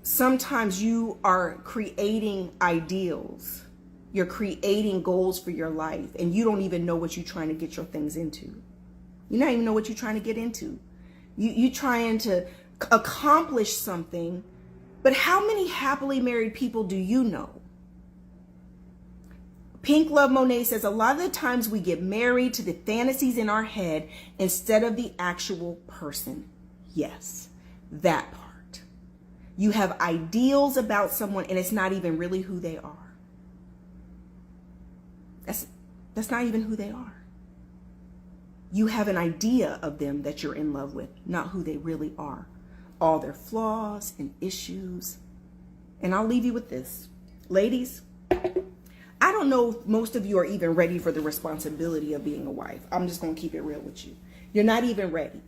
Sometimes you are creating ideals. You're creating goals for your life, and you don't even know what you're trying to get your things into. You don't even know what you're trying to get into. You trying to accomplish something, but how many happily married people do you know? Pink Love Monet says a lot of the times we get married to the fantasies in our head instead of the actual person. Yes, that part. You have ideals about someone and it's not even really who they are. That's not even who they are. You have an idea of them that you're in love with, not who they really are. All their flaws and issues. And I'll leave you with this. Ladies, I don't know if most of you are even ready for the responsibility of being a wife. I'm just going to keep it real with you. You're not even ready.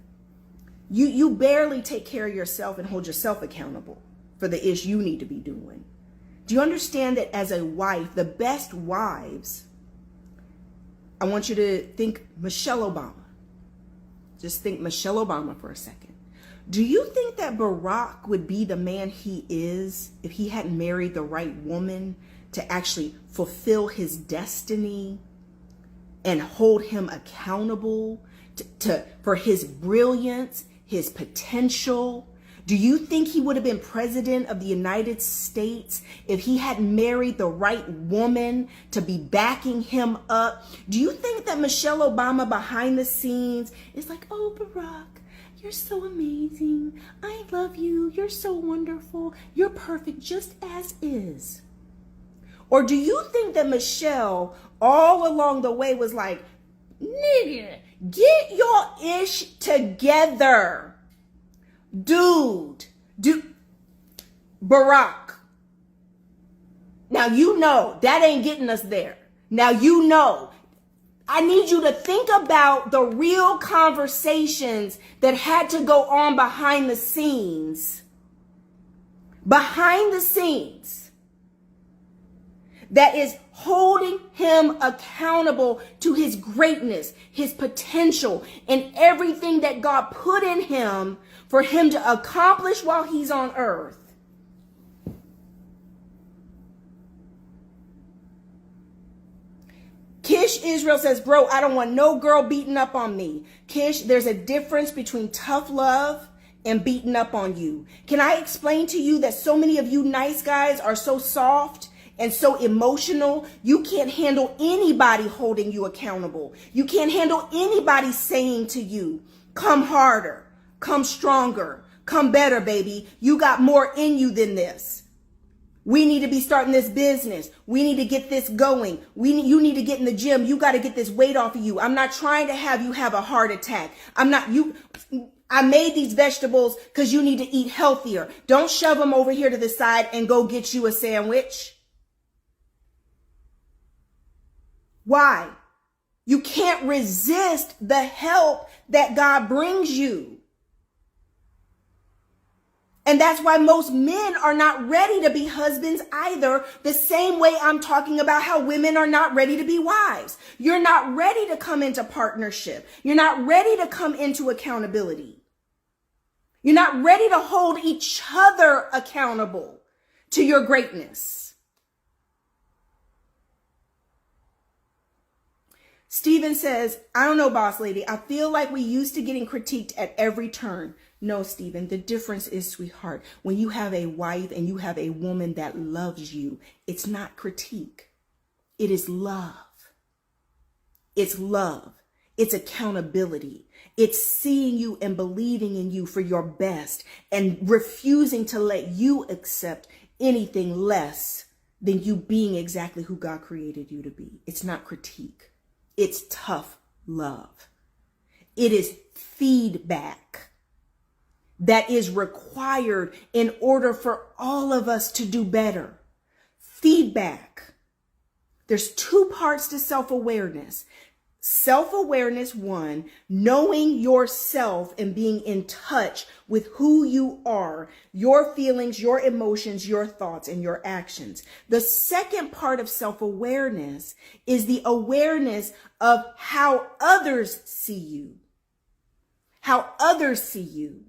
You barely take care of yourself and hold yourself accountable for the ish you need to be doing. Do you understand that as a wife, the best wives, I want you to think Michelle Obama. Just think Michelle Obama for a second. Do you think that Barack would be the man he is if he hadn't married the right woman to actually fulfill his destiny and hold him accountable for his brilliance, his potential? Do you think he would have been president of the United States if he hadn't married the right woman to be backing him up? Do you think that Michelle Obama behind the scenes is like, oh, Barack, you're so amazing. I love you. You're so wonderful. You're perfect just as is. Or do you think that Michelle all along the way was like, nigga, get your ish together. Dude, Barack. Now you know that ain't getting us there. Now you know. I need you to think about the real conversations that had to go on behind the scenes. Behind the scenes. That is holding him accountable to his greatness, his potential, and everything that God put in him for him to accomplish while he's on earth. Kish Israel says, bro, I don't want no girl beating up on me. Kish, there's a difference between tough love and beating up on you. Can I explain to you that so many of you nice guys are so soft and so emotional, you can't handle anybody holding you accountable. You can't handle anybody saying to you, come harder, come stronger, come better, baby. You got more in you than this. We need to be starting this business. We need to get this going. You need to get in the gym. You got to get this weight off of you. I'm not trying to have you have a heart attack. I made these vegetables because you need to eat healthier. Don't shove them over here to the side and go get you a sandwich. Why? You can't resist the help that God brings you. And that's why most men are not ready to be husbands either, the same way I'm talking about how women are not ready to be wives. You're not ready to come into partnership. You're not ready to come into accountability. You're not ready to hold each other accountable to your greatness. Steven says, I don't know, boss lady. I feel like we used to getting critiqued at every turn. No, Steven, the difference is, sweetheart, when you have a wife and you have a woman that loves you, it's not critique. It is love. It's love. It's accountability. It's seeing you and believing in you for your best and refusing to let you accept anything less than you being exactly who God created you to be. It's not critique. It's tough love. It is feedback that is required in order for all of us to do better. Feedback. There's two parts to self-awareness. Self-awareness, one, knowing yourself and being in touch with who you are, your feelings, your emotions, your thoughts, and your actions. The second part of self-awareness is the awareness of how others see you. How others see you.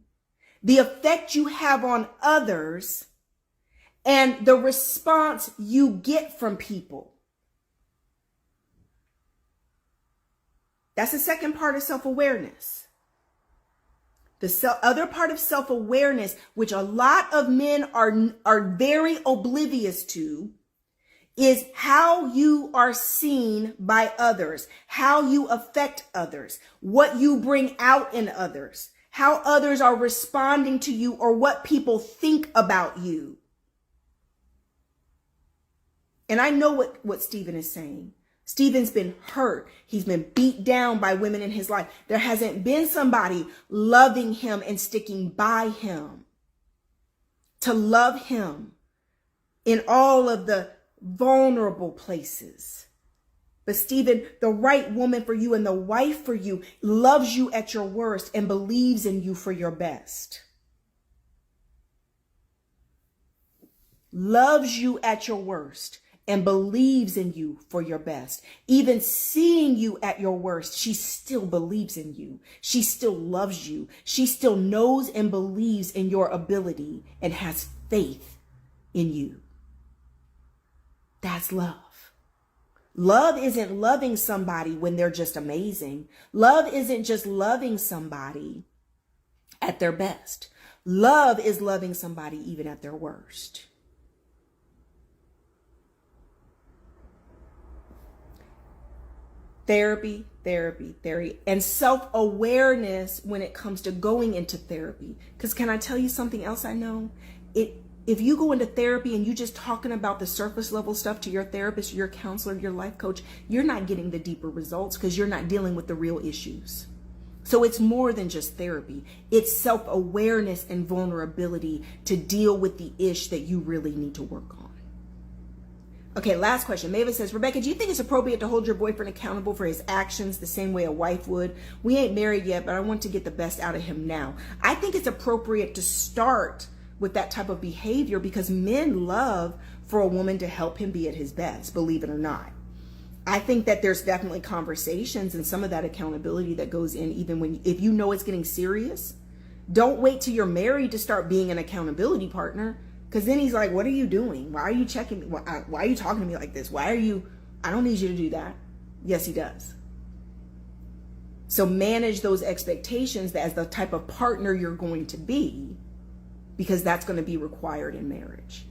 The effect you have on others and the response you get from people. That's the second part of self-awareness. The other part of self-awareness, which a lot of men are very oblivious to, is how you are seen by others, how you affect others, what you bring out in others, how others are responding to you, or what people think about you. And I know what Stephen is saying. Stephen's been hurt. He's been beat down by women in his life. There hasn't been somebody loving him and sticking by him to love him in all of the vulnerable places. But Stephen, the right woman for you and the wife for you loves you at your worst and believes in you for your best. Loves you at your worst and believes in you for your best. Even seeing you at your worst, she still believes in you. She still loves you. She still knows and believes in your ability and has faith in you. That's love. Love isn't loving somebody when they're just amazing. Love isn't just loving somebody at their best. Love is loving somebody even at their worst. Therapy, and self-awareness when it comes to going into therapy. Because can I tell you something else I know? If you go into therapy and you're just talking about the surface level stuff to your therapist, your counselor, your life coach, you're not getting the deeper results because you're not dealing with the real issues. So it's more than just therapy. It's self-awareness and vulnerability to deal with the ish that you really need to work on. Okay, last question. Mavis says, Rebecca, do you think it's appropriate to hold your boyfriend accountable for his actions the same way a wife would? We ain't married yet, but I want to get the best out of him now. I think it's appropriate to start with that type of behavior because men love for a woman to help him be at his best, believe it or not. I think that there's definitely conversations and some of that accountability that goes in even if you know it's getting serious. Don't wait till you're married to start being an accountability partner. Because then he's like, what are you doing? Why are you checking me? Why are you talking to me like this? I don't need you to do that. Yes, he does. So manage those expectations as the type of partner you're going to be, because that's going to be required in marriage.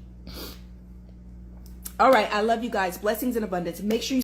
All right. I love you guys. Blessings in abundance. Make sure you